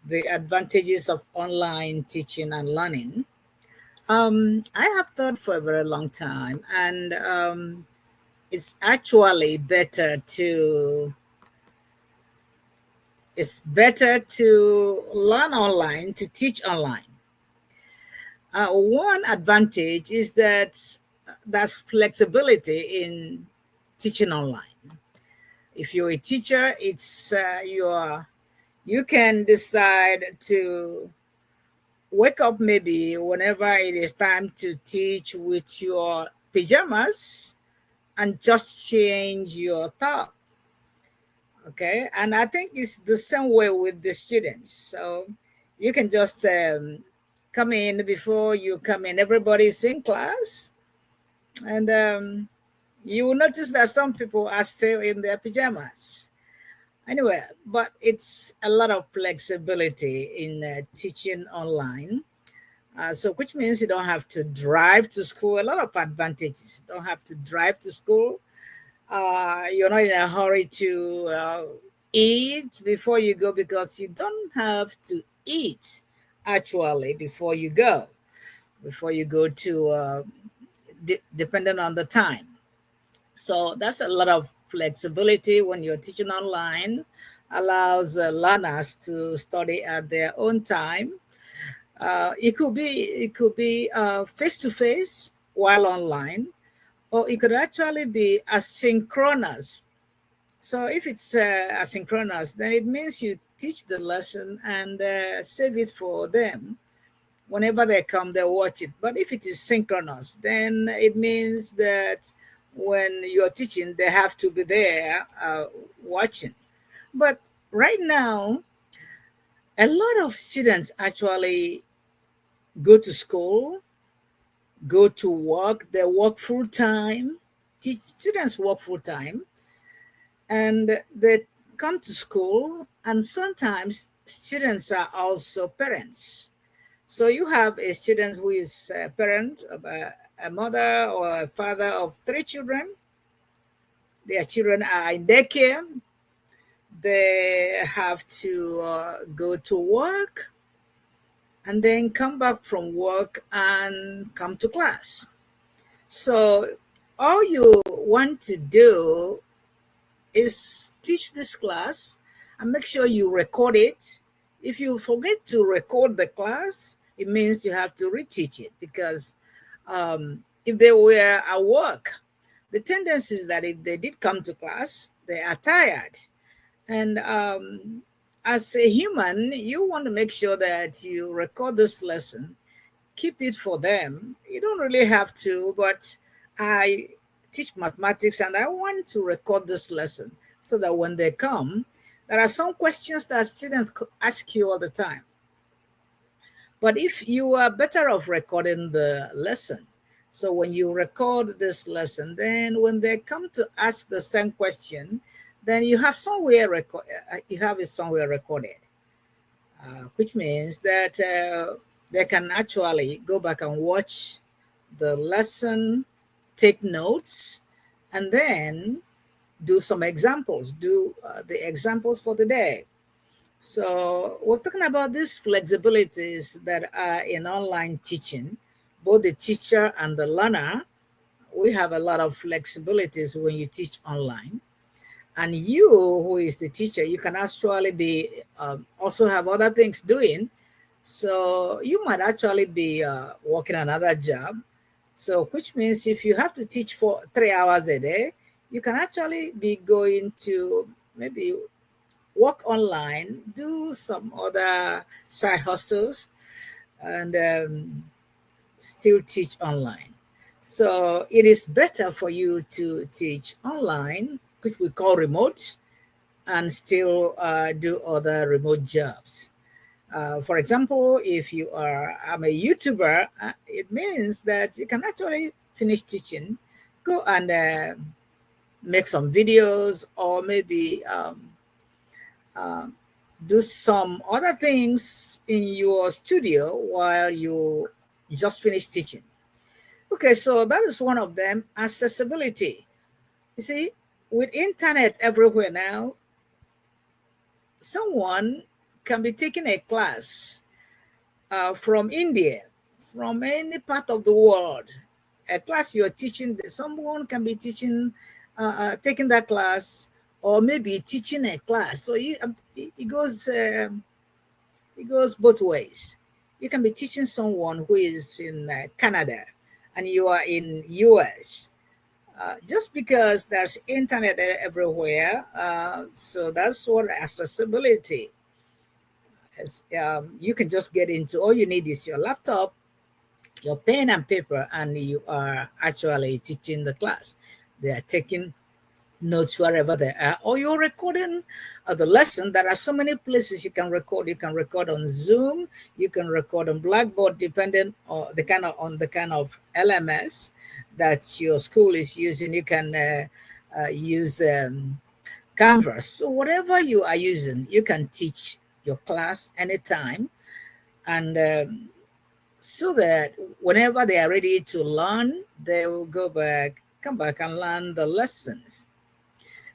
the advantages of online teaching and learning. I have thought for a very long time, and it's actually better to learn online, to teach online. One advantage is that there's flexibility in teaching online. If you're a teacher, it's you can decide to wake up maybe whenever it is time to teach with your pajamas and just change your thought. Okay, and I think it's the same way with the students. So you can just come in before you come in. Everybody's in class, and you will notice that some people are still in their pajamas. Anyway, but it's a lot of flexibility in teaching online. So, which means you don't have to drive to school. A lot of advantages. You don't have to drive to school. You're not in a hurry to eat before you go, because you don't have to eat actually before you go to depending on the time. So that's a lot of flexibility when you're teaching online. Allows learners to study at their own time. It could be face to face while online, or it could actually be asynchronous. So if it's asynchronous, then it means you teach the lesson and save it for them. Whenever they come, they watch it. But if it is synchronous, then it means that when you're teaching, they have to be there watching. But right now, a lot of students actually go to school, go to work, they work full time. Students work full time, and they come to school, and sometimes students are also parents. So you have a student who is a parent, a mother or a father of three children. Their children are in daycare. They have to go to work and then come back from work and come to class. So all you want to do is teach this class and make sure you record it. If you forget to record the class, it means you have to reteach it, because if they were at work, the tendency is that if they did come to class, they are tired. And as a human, you want to make sure that you record this lesson, keep it for them. You don't really have to, but I teach mathematics and I want to record this lesson so that when they come, there are some questions that students ask you all the time. But if you are better off recording the lesson, so when you record this lesson, then when they come to ask the same question, then you have it somewhere recorded, which means that they can actually go back and watch the lesson, take notes, and then do some examples, do the examples for the day. So we're talking about these flexibilities that are in online teaching, both the teacher and the learner. We have a lot of flexibilities when you teach online. And you, who is the teacher, you can actually be also have other things doing. So you might actually be working another job. So which means if you have to teach for 3 hours a day, you can actually be going to maybe work online, do some other side hustles, and still teach online. So it is better for you to teach online, which we call remote, and still do other remote jobs. For example, if I'm a YouTuber, it means that you can actually finish teaching, go and make some videos, or maybe um, do some other things in your studio while you just finish teaching. Okay, so that is one of them. Accessibility. You see, with internet everywhere now, someone can be taking a class from India, from any part of the world. A class you're teaching, someone can be teaching, taking that class, or maybe teaching a class. So it goes both ways. You can be teaching someone who is in Canada, and you are in US. Just because there's internet everywhere, so that's what accessibility is. You can just get into. All you need is your laptop, your pen and paper, and you are actually teaching the class. They are taking notes wherever they are, or you're recording the lesson. There are so many places you can record. You can record on Zoom, you can record on Blackboard, depending on the kind of LMS that your school is using. You can use Canvas. So whatever you are using, you can teach your class anytime, and so that whenever they are ready to learn, they will come back and learn the lessons.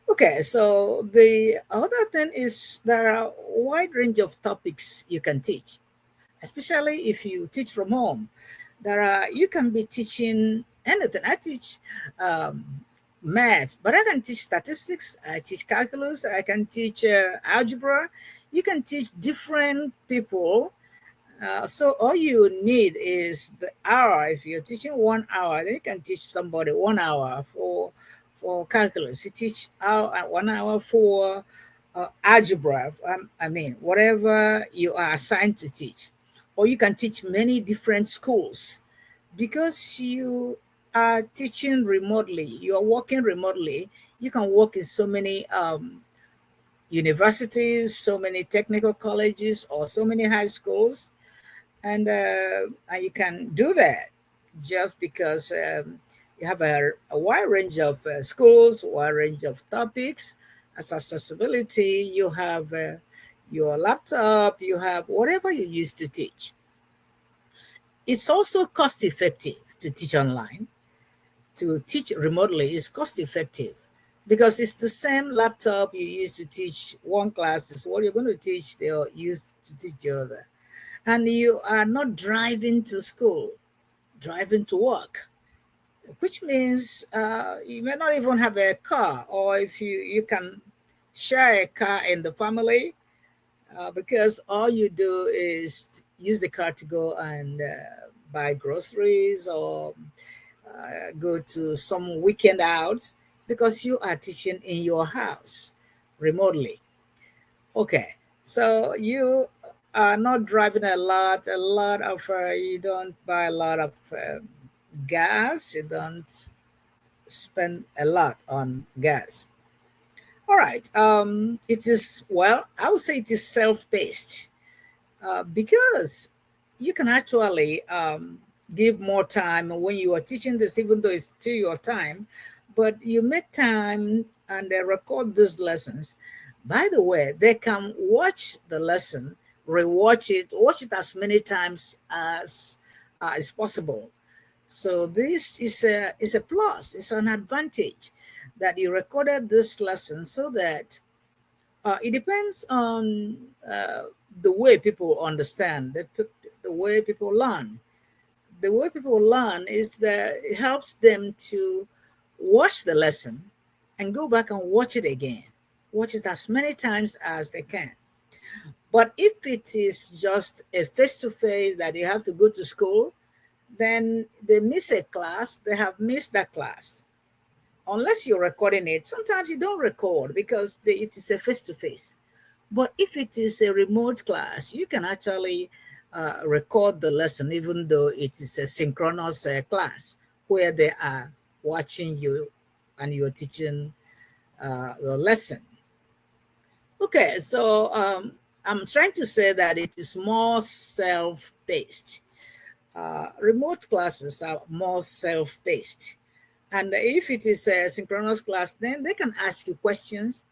Okay, so the other thing is there are a wide range of topics you can teach, especially if you teach from home. You can be teaching anything. I teach math, but I can teach statistics, I teach calculus, I can teach algebra. You can teach different people, so all you need is the hour. If you're teaching 1 hour, then you can teach somebody 1 hour for calculus. You teach 1 hour for algebra. I mean, whatever you are assigned to teach, or you can teach many different schools because you are teaching remotely. You are working remotely. You can work in so many universities, so many technical colleges, or so many high schools, and you can do that just because you have a wide range of schools, wide range of topics. As accessibility, you have your laptop, you have whatever you use to teach. It's also cost effective to teach online. To teach remotely is cost effective because it's the same laptop you use to teach one class is what you're going to teach, they'll use to teach the other. And you are not driving to school, driving to work, which means you may not even have a car, or if you can share a car in the family, because all you do is use the car to go and buy groceries, or go to some weekend out, because you are teaching in your house remotely. Okay, so you are not driving a lot of, you don't buy a lot of gas, you don't spend a lot on gas. All right, it is, well, I would say it is self-paced, because you can actually give more time when you are teaching this, even though it's still your time, but you make time and they record these lessons. By the way, they can watch the lesson, rewatch it, watch it as many times as possible. So this is a plus, it's an advantage that you recorded this lesson, so that it depends on the way people understand, the way people learn. The way people learn is that it helps them to watch the lesson and go back and watch it again. Watch it as many times as they can. But if it is just a face to face that you have to go to school, then they miss a class, they have missed that class. Unless you're recording it, sometimes you don't record because it is a face to face. But if it is a remote class, you can actually record the lesson, even though it is a synchronous class where they are watching you and you're teaching the lesson. Okay, so I'm trying to say that it is more self paced. Remote classes are more self paced. And if it is a synchronous class, then they can ask you questions.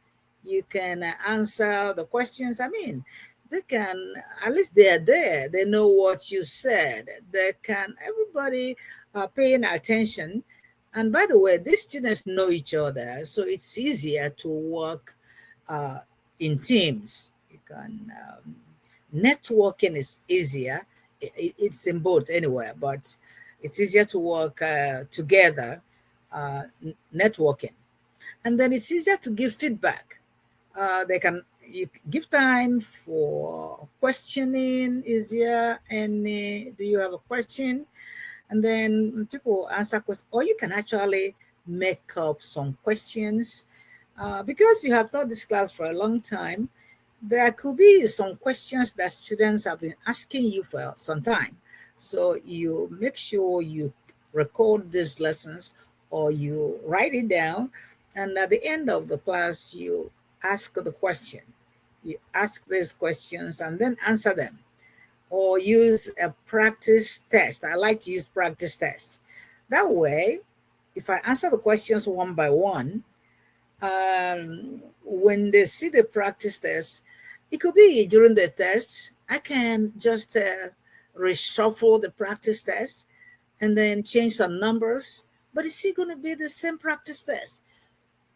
You can answer the questions. I mean, they can, at least they are there. They know what you said. They can, everybody paying attention. And by the way, these students know each other. So it's easier to work uh, in teams. You can Networking is easier. It's in both anywhere, but it's easier to work together, networking. And then it's easier to give feedback. They can you give time for questioning easier. And do you have a question? And then people answer questions, or you can actually make up some questions because you have taught this class for a long time. There could be some questions that students have been asking you for some time. So you make sure you record these lessons or you write it down. And at the end of the class, you ask the question. You ask these questions and then answer them, or use a practice test. I like to use practice tests. That way, if I answer the questions one by one, when they see the practice test, it could be during the test, I can just reshuffle the practice test and then change some numbers, but it's still going to be the same practice test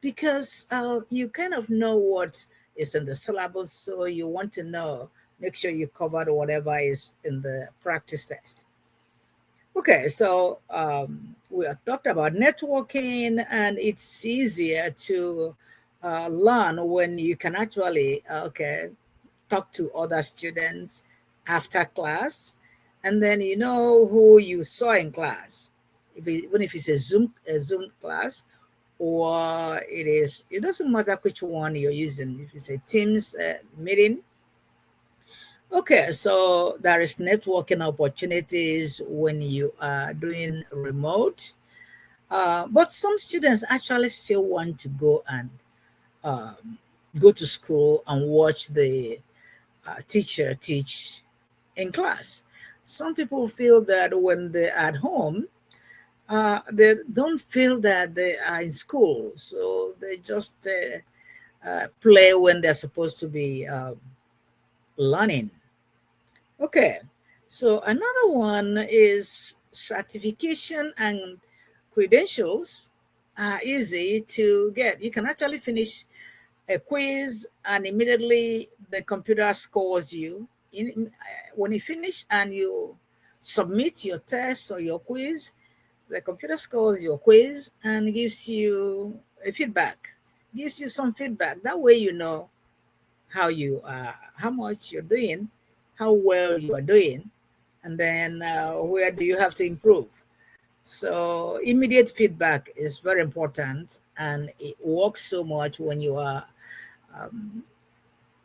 because you kind of know what is in the syllabus, so you want to know, make sure you covered whatever is in the practice test. Okay, so we have talked about networking, and it's easier to learn when you can actually talk to other students after class, and then you know who you saw in class. Even if it's a Zoom class, or it doesn't matter which one you're using. If it's a Teams meeting, okay, so there is networking opportunities when you are doing remote. But some students actually still want to go and um, go to school and watch the teacher teach in class. Some people feel that when they're at home, they don't feel that they are in school, so they just play when they're supposed to be learning. Okay, so another one is certification and credentials are easy to get. You can actually finish a quiz and immediately the computer scores you. When you finish and you submit your test or your quiz, the computer scores your quiz and gives you a feedback, gives you some feedback. That way you know how you how much you're doing, how well you are doing, and then where do you have to improve. So immediate feedback is very important, and it works so much when you are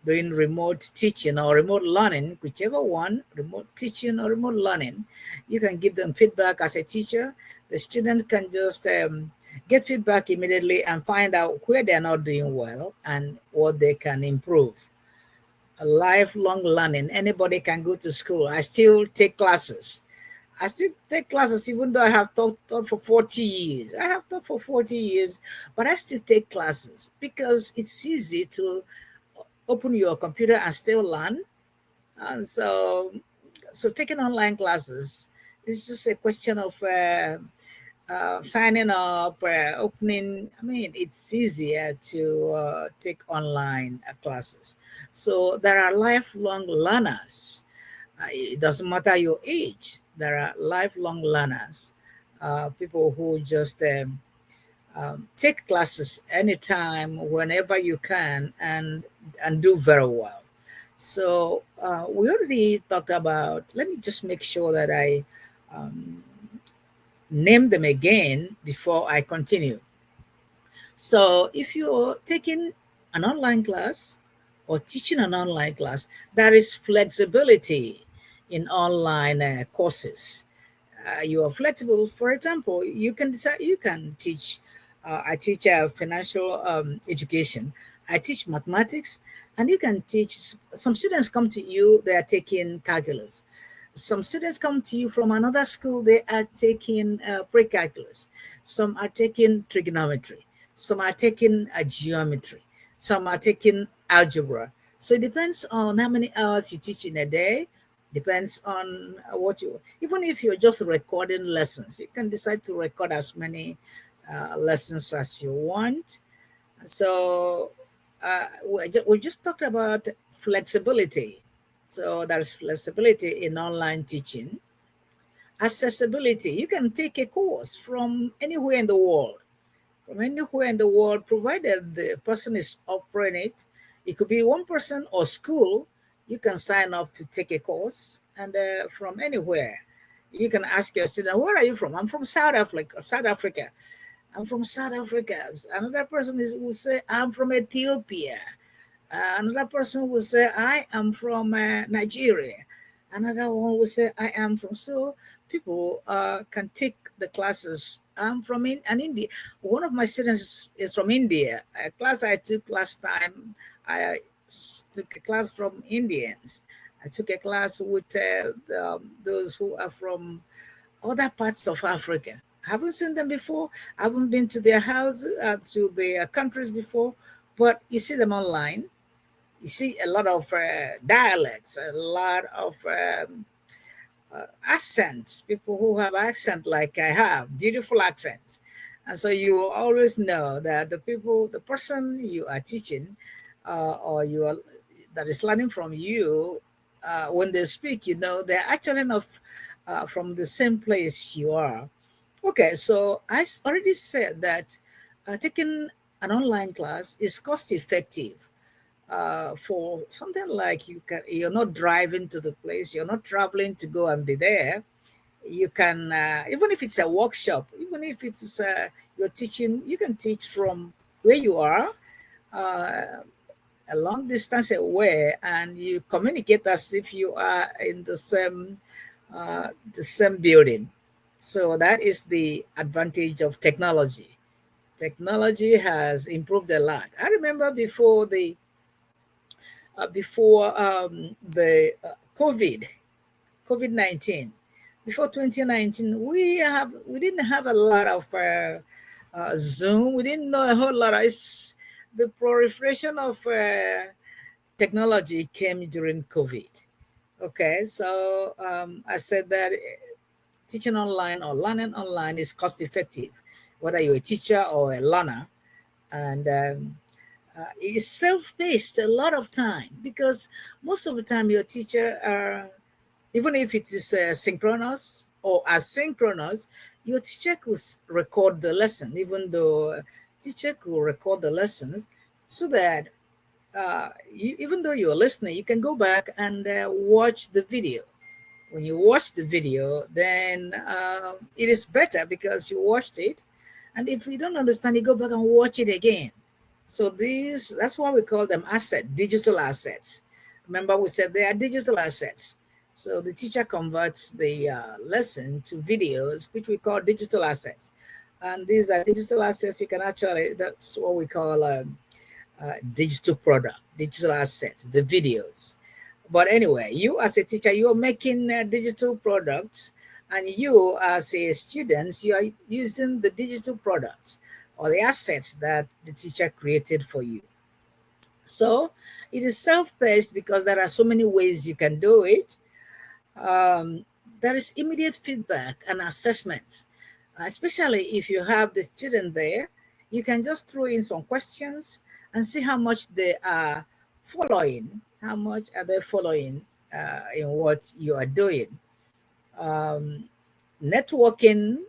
doing remote teaching or remote learning, whichever one, remote teaching or remote learning. You can give them feedback as a teacher. The student can just get feedback immediately and find out where they're not doing well and what they can improve. A lifelong learning. Anybody can go to school. I still take classes. I still take classes even though I have taught for 40 years. I have taught for 40 years, but I still take classes because it's easy to open your computer and still learn. And so taking online classes is just a question of signing up, opening. I mean, it's easier to take online classes. So there are lifelong learners. It doesn't matter your age. There are lifelong learners, people who just take classes anytime, whenever you can, and do very well. So we already talked about. Let me just make sure that I um, name them again before I continue. So if you're taking an online class or teaching an online class, there is flexibility in online courses. You are flexible. For example, you can decide you can teach. I teach financial education. I teach mathematics, and you can teach. Some students come to you; they are taking calculus. Some students come to you from another school; they are taking pre-calculus. Some are taking trigonometry. Some are taking geometry. Some are taking algebra. So it depends on how many hours you teach in a day, depends on what you, even if you're just recording lessons, you can decide to record as many lessons as you want. So we just talked about flexibility. So there's flexibility in online teaching. Accessibility, you can take a course from anywhere in the world, from anywhere in the world, provided the person is offering it. It could be one person or school. You can sign up to take a course, and from anywhere. You can ask your student, "Where are you from?" "I'm from South Africa." South Africa. "I'm from South Africa." Another person will say, "I'm from Ethiopia." Another person will say, "I am from Nigeria." Another one will say, "I am from." So people can take the classes. I'm from an India. One of my students is from India. A class I took last time, I took a class from Indians. I took a class with those who are from other parts of Africa. I haven't seen them before. I haven't been to their houses, to their countries before, but you see them online. You see a lot of dialects, a lot of accents, people who have accent like I have, beautiful accents. And so you will always know that the person you are teaching, or you are that is learning from you, when they speak, they're actually not from the same place you are. Okay, so already said that taking an online class is cost effective for something like you're not driving to the place, you're not traveling to go and be there. You can, even if it's a workshop, even if it's you're teaching, you can teach from where you are, uh, a long distance away, and you communicate as if you are in the same building. So that is the advantage of technology. Technology has improved a lot. I remember before the COVID-19, before 2019, we didn't have a lot of Zoom. We didn't know a whole lot. It's the proliferation of technology came during COVID. Okay, so I said that teaching online or learning online is cost effective, whether you're a teacher or a learner, and it's self-paced a lot of time, because most of the time your teacher, even if it is synchronous or asynchronous, your teacher could record the lesson, even though teacher could record the lessons, so that even though you're listening, you can go back and watch the video. When you watch the video, then it is better because you watched it. And if you don't understand, you go back and watch it again. So that's why we call them digital assets. Remember, we said they are digital assets. So the teacher converts the lesson to videos, which we call digital assets. And these are digital assets. That's what we call digital product, digital assets, the videos. But anyway, you as a teacher, you're making digital products, and you as a student, you are using the digital products or the assets that the teacher created for you. So it is self-paced because there are so many ways you can do it. Um, there is immediate feedback and assessment, especially if you have the student there. You can just throw in some questions and see how much they are following. How much are they following in what you are doing? Um, networking,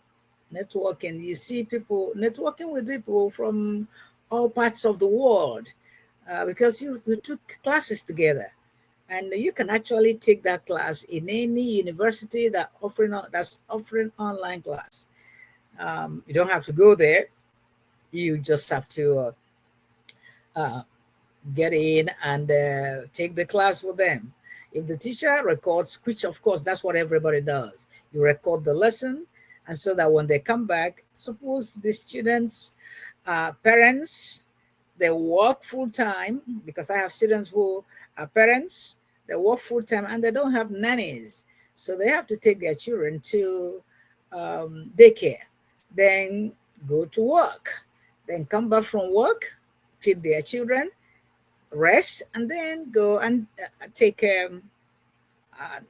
networking. You see people networking with people from all parts of the world, because you took classes together, and you can actually take that class in any university that's offering online class. You don't have to go there. You just have to uh, get in and take the class with them. If the teacher records, which of course that's what everybody does, you record the lesson, and so that when they come back, suppose the students' parents, they work full time, because I have students who are parents, they work full time and they don't have nannies. So they have to take their children to daycare, then go to work, then come back from work, feed their children, rest, and then go and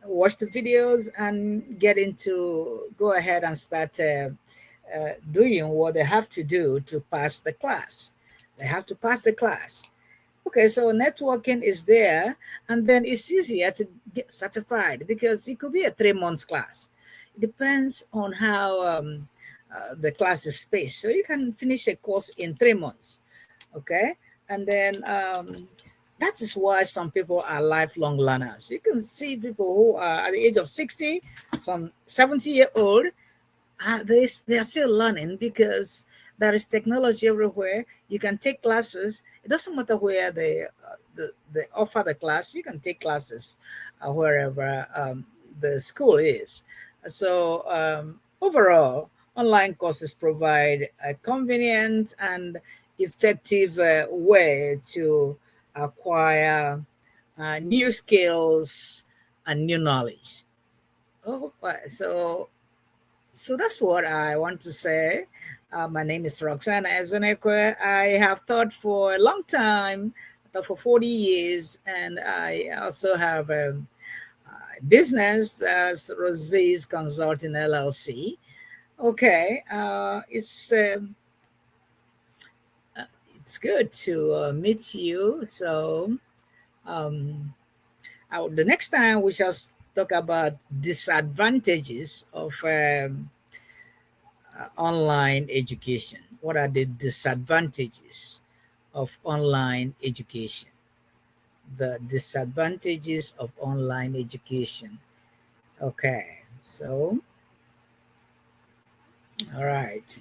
watch the videos and go ahead and start doing what they have to do to pass the class. They have to pass the class. Okay, so networking is there, and then it's easier to get certified because it could be a 3 months class. It depends on how the class is spaced. So you can finish a course in 3 months, okay? And then that is why some people are lifelong learners. You can see people who are at the age of 60, some 70-year-old, they are still learning because there is technology everywhere. You can take classes. It doesn't matter where they offer the class. You can take classes wherever the school is. So overall, online courses provide a convenient and effective way to acquire new skills and new knowledge. So that's what I want to say. My name is Roxana Ezenekwe. I have taught for a long time, taught for 40 years, and I also have a business as Rosie's Consulting LLC. Okay, it's good to meet you. So the next time we shall talk about disadvantages of online education. What are the disadvantages of online education? The disadvantages of online education. Okay, so, all right.